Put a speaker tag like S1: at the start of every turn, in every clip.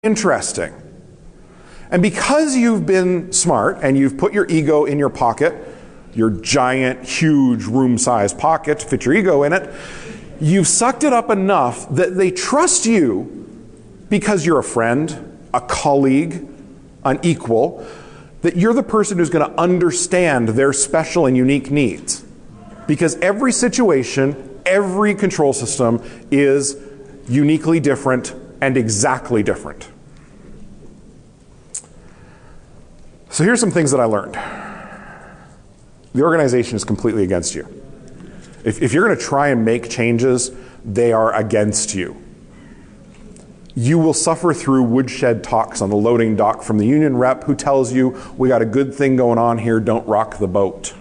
S1: interesting. And because you've been smart and you've put your ego in your pocket, your giant, huge room-sized pocket to fit your ego in it, you've sucked it up enough that they trust you because you're a friend, a colleague, an equal, that you're the person who's going to understand their special and unique needs. Because every situation, every control system is uniquely different and exactly different. So here's some things that I learned. The organization is completely against you. If you're going to try and make changes, they are against you. You will suffer through woodshed talks on the loading dock from the union rep who tells you, we got a good thing going on here, don't rock the boat.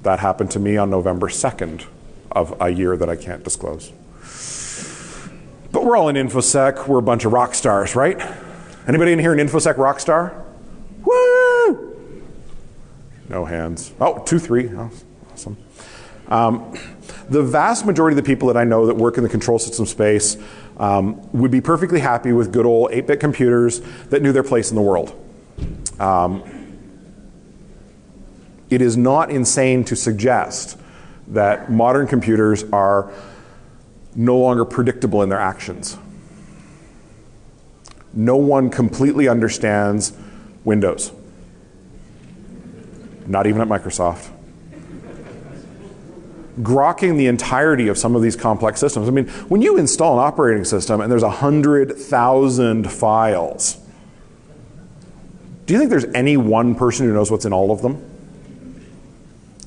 S1: That happened to me on November 2nd of a year that I can't disclose. But we're all in InfoSec, we're a bunch of rock stars, right? Anybody in here an InfoSec rock star? Woo! No hands. Oh, 2, 3, oh, awesome. The vast majority of the people that I know that work in the control system space would be perfectly happy with good old 8-bit computers that knew their place in the world. It is not insane to suggest that modern computers are no longer predictable in their actions. No one completely understands Windows. Not even at Microsoft. Grokking the entirety of some of these complex systems. I mean, when you install an operating system and there's 100,000 files, do you think there's any one person who knows what's in all of them?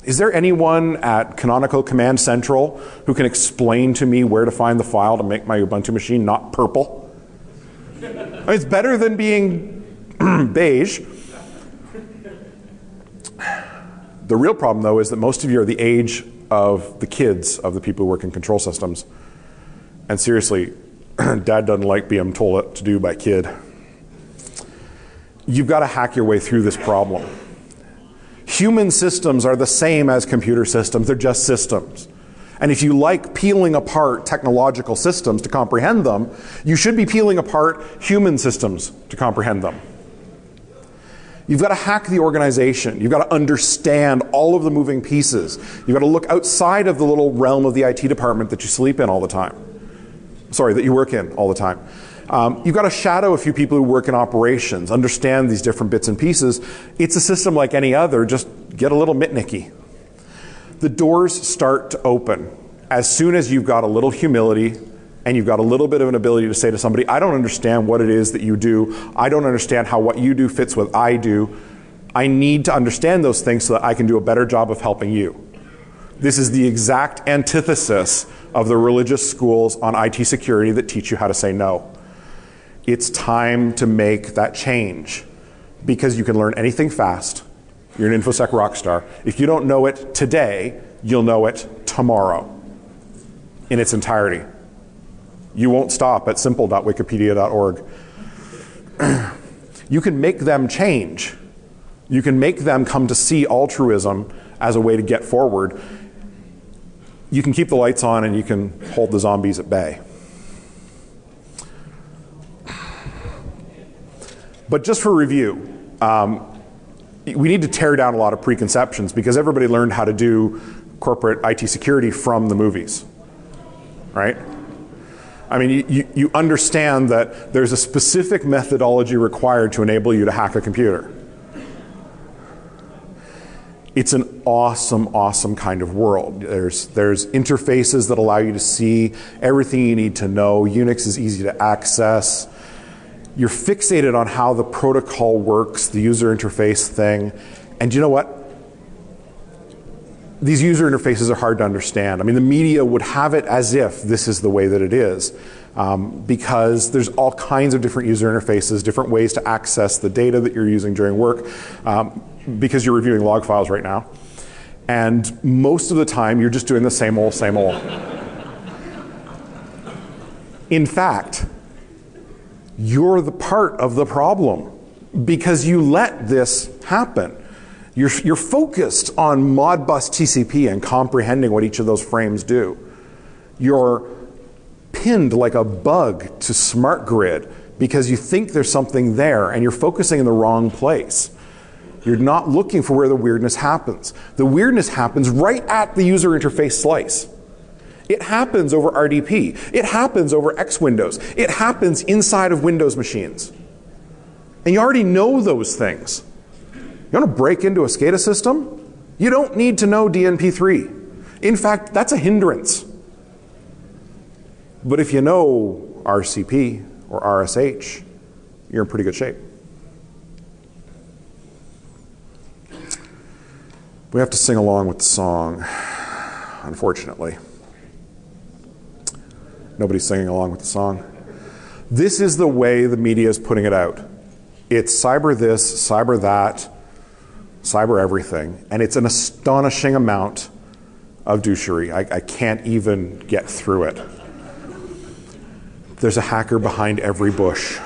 S1: Is there anyone at Canonical Command Central who can explain to me where to find the file to make my Ubuntu machine not purple? I mean, it's better than being beige. The real problem, though, is that most of you are the age of the kids of the people who work in control systems. And seriously, Dad doesn't like being told what to do by kid. You've got to hack your way through this problem. Human systems are the same as computer systems. They're just systems. And if you like peeling apart technological systems to comprehend them, you should be peeling apart human systems to comprehend them. You've got to hack the organization. You've got to understand all of the moving pieces. You've got to look outside of the little realm of the IT department that you sleep in all the time. Sorry, that you work in all the time. You've got to shadow a few people who work in operations, understand these different bits and pieces. It's a system like any other, just get a little mitnicky. The doors start to open as soon as you've got a little humility and you've got a little bit of an ability to say to somebody, I don't understand what it is that you do. I don't understand how what you do fits with what I do. I need to understand those things so that I can do a better job of helping you. This is the exact antithesis of the religious schools on IT security that teach you how to say no. It's time to make that change because you can learn anything fast. You're an InfoSec rock star. If you don't know it today, you'll know it tomorrow in its entirety. You won't stop at simple.wikipedia.org. You can make them change. You can make them come to see altruism as a way to get forward. You can keep the lights on and you can hold the zombies at bay. But just for review, we need to tear down a lot of preconceptions because everybody learned how to do corporate IT security from the movies, right? I mean, you understand that there's a specific methodology required to enable you to hack a computer. It's an awesome, awesome kind of world. There's interfaces that allow you to see everything you need to know. Unix is easy to access. You're fixated on how the protocol works, the user interface thing. And you know what? These user interfaces are hard to understand. I mean, the media would have it as if this is the way that it is. Because there's all kinds of different user interfaces, different ways to access the data that you're using during work. Because you're reviewing log files right now. And most of the time, you're just doing the same old, same old. In fact, you're the part of the problem because you let this happen. You're focused on Modbus TCP and comprehending what each of those frames do. You're pinned like a bug to smart grid because you think there's something there and you're focusing in the wrong place. You're not looking for where the weirdness happens. The weirdness happens right at the user interface slice. It happens over RDP. It happens over X Windows. It happens inside of Windows machines. And you already know those things. You want to break into a SCADA system? You don't need to know DNP3. In fact, that's a hindrance. But if you know RCP or RSH, you're in pretty good shape. We have to sing along with the song, unfortunately. Nobody's singing along with the song. This is the way the media is putting it out. It's cyber this, cyber that, cyber everything, and it's an astonishing amount of douchery. I can't even get through it. There's a hacker behind every bush.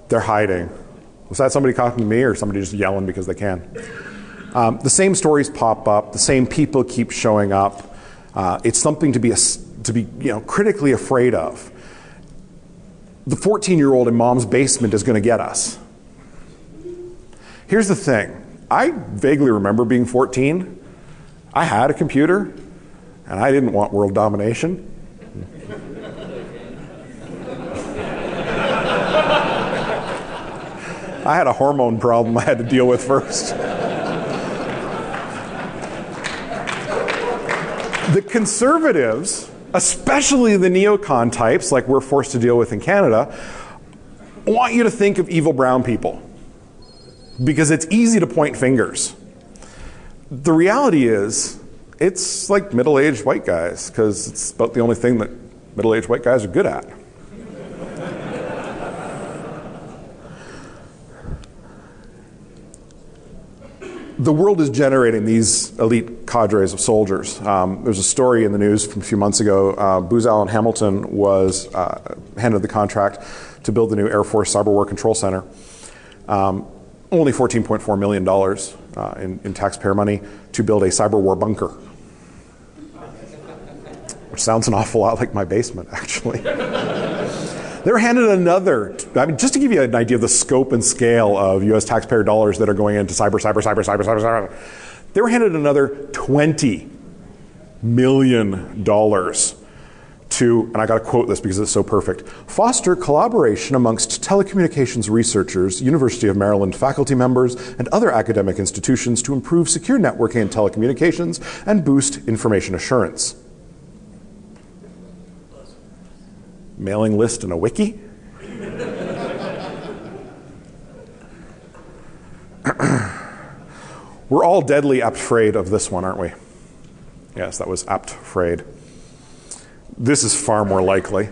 S1: They're hiding. Was that somebody talking to me or somebody just yelling because they can? The same stories pop up. The same people keep showing up. It's something to be critically afraid of. The 14-year-old in mom's basement is going to get us. Here's the thing. I vaguely remember being 14. I had a computer, and I didn't want world domination. I had a hormone problem I had to deal with first. The conservatives, especially the neocon types like we're forced to deal with in Canada, want you to think of evil brown people because it's easy to point fingers. The reality is, it's like middle-aged white guys because it's about the only thing that middle-aged white guys are good at. The world is generating these elite cadres of soldiers. There's a story in the news from a few months ago. Booz Allen Hamilton was handed the contract to build the new Air Force Cyber War Control Center. Only $14.4 million in taxpayer money to build a cyber war bunker. Which sounds an awful lot like my basement, actually. They were handed another, just to give you an idea of the scope and scale of US taxpayer dollars that are going into cyber. They were handed another $20 million to, and I got to quote this because it's so perfect, foster collaboration amongst telecommunications researchers, University of Maryland faculty members, and other academic institutions to improve secure networking and telecommunications and boost information assurance. Mailing list and a wiki? We're all deadly apt-afraid of this one, aren't we? Yes, that was apt-afraid. This is far more likely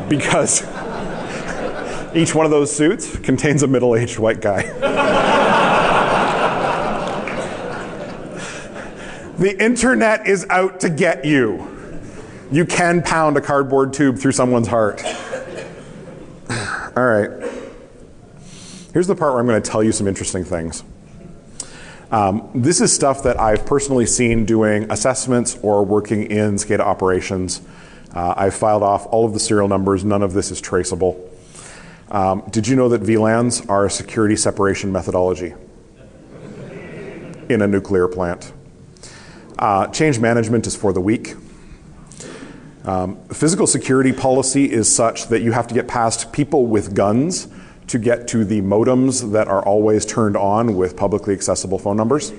S1: because each one of those suits contains a middle-aged white guy. The internet is out to get you. You can pound a cardboard tube through someone's heart. All right. Here's the part where I'm going to tell you some interesting things. This is stuff that I've personally seen doing assessments or working in SCADA operations. I've filed off all of the serial numbers. None of this is traceable. Did you know that VLANs are a security separation methodology in a nuclear plant? Change management is for the weak. Physical security policy is such that you have to get past people with guns to get to the modems that are always turned on with publicly accessible phone numbers.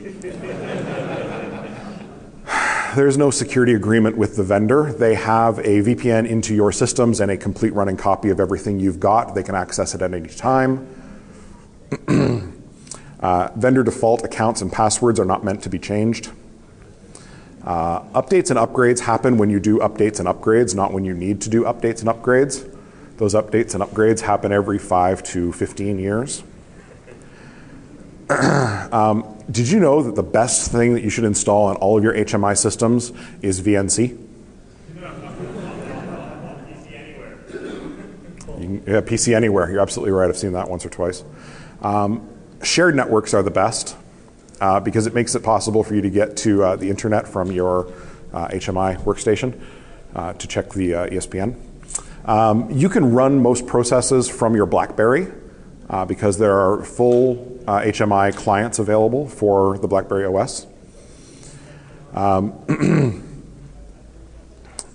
S1: There's no security agreement with the vendor. They have a VPN into your systems and a complete running copy of everything you've got. They can access it at any time. Vendor default accounts and passwords are not meant to be changed. Updates and upgrades happen when you do updates and upgrades, not when you need to do updates and upgrades. Those updates and upgrades happen every 5 to 15 years. Did you know that the best thing that you should install on all of your HMI systems is VNC? PC Anywhere. Yeah, PC Anywhere. You're absolutely right. I've seen that once or twice. Shared networks are the best. Because it makes it possible for you to get to the internet from your HMI workstation to check the ESPN. You can run most processes from your BlackBerry because there are full HMI clients available for the BlackBerry OS.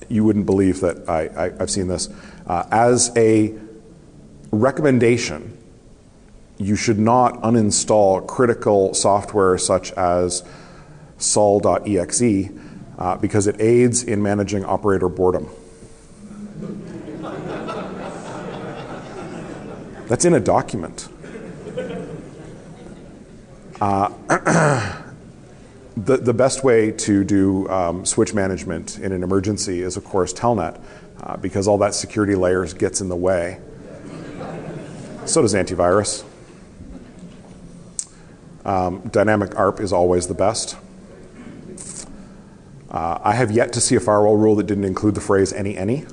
S1: You wouldn't believe that I've seen this. As a recommendation, you should not uninstall critical software such as sol.exe because it aids in managing operator boredom. That's in a document. The best way to do switch management in an emergency is, of course, Telnet, because all that security layers gets in the way. So does antivirus. Dynamic ARP is always the best. I have yet to see a firewall rule that didn't include the phrase any.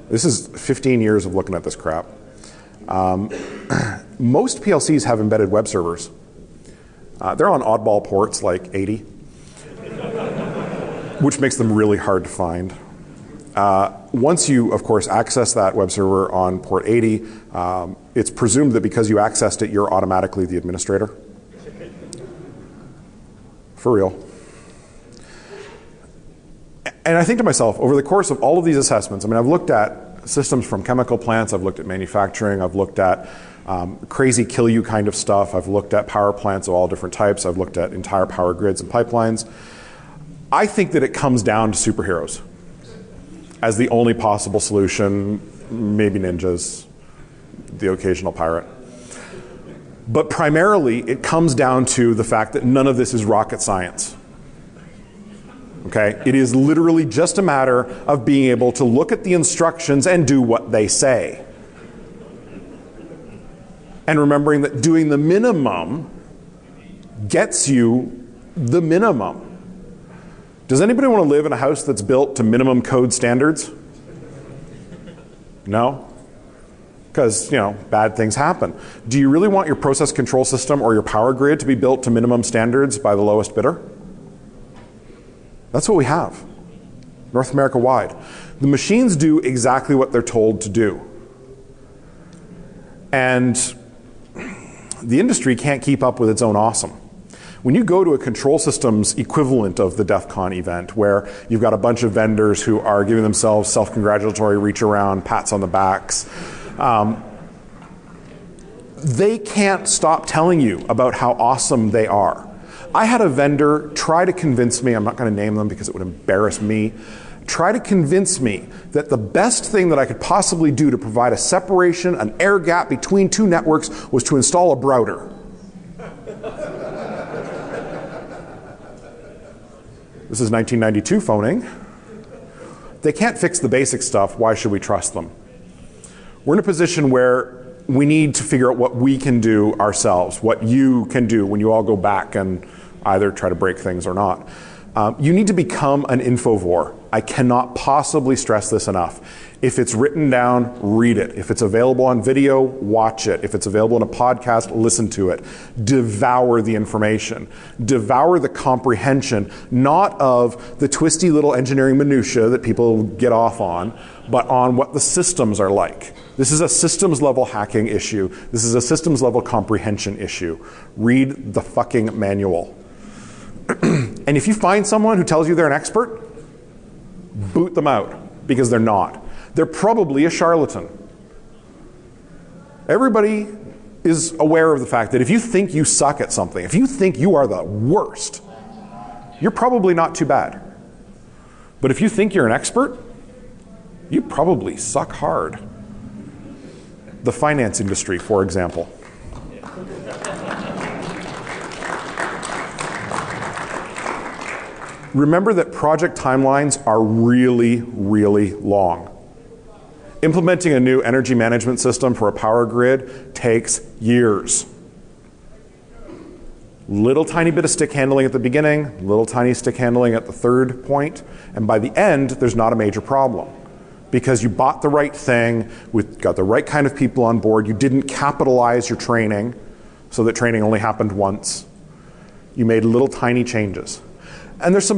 S1: This is 15 years of looking at this crap. Most PLCs have embedded web servers. They're on oddball ports like 80, which makes them really hard to find. Once you, of course, access that web server on port 80, it's presumed that because you accessed it, you're automatically the administrator. For real. And I think to myself, over the course of all of these assessments, I mean, I've looked at systems from chemical plants, I've looked at manufacturing, I've looked at crazy kill you kind of stuff, I've looked at power plants of all different types, I've looked at entire power grids and pipelines. I think that it comes down to superheroes as the only possible solution, maybe ninjas, the occasional pirate. But primarily, it comes down to the fact that none of this is rocket science. Okay? It is literally just a matter of being able to look at the instructions and do what they say. And remembering that doing the minimum gets you the minimum. Does anybody want to live in a house that's built to minimum code standards? No? Because, you know, bad things happen. Do you really want your process control system or your power grid to be built to minimum standards by the lowest bidder? That's what we have, North America wide. The machines do exactly what they're told to do. And the industry can't keep up with its own awesome. When you go to a control systems equivalent of the DEFCON event, where you've got a bunch of vendors who are giving themselves self-congratulatory reach around, pats on the backs, they can't stop telling you about how awesome they are. I had a vendor try to convince me, I'm not going to name them because it would embarrass me, try to convince me that the best thing that I could possibly do to provide a separation, an air gap between two networks was to install a browser. This is 1992 phoning. They can't fix the basic stuff. Why should we trust them? We're in a position where we need to figure out what we can do ourselves, what you can do when you all go back and either try to break things or not. You need to become an infovore. I cannot possibly stress this enough. If it's written down, read it. If it's available on video, watch it. If it's available in a podcast, listen to it. Devour the information. Devour the comprehension, not of the twisty little engineering minutia that people get off on, but on what the systems are like. This is a systems level hacking issue. This is a systems level comprehension issue. Read the fucking manual. And if you find someone who tells you they're an expert, boot them out, because they're not. They're probably a charlatan. Everybody is aware of the fact that if you think you suck at something, if you think you are the worst, you're probably not too bad. But if you think you're an expert, you probably suck hard. The finance industry, for example. Remember that project timelines are really, really long. Implementing a new energy management system for a power grid takes years. Little tiny bit of stick handling at the beginning, little tiny stick handling at the third point, and by the end, there's not a major problem. Because you bought the right thing, got the right kind of people on board, you didn't capitalize your training, so that training only happened once. You made little tiny changes. And there's some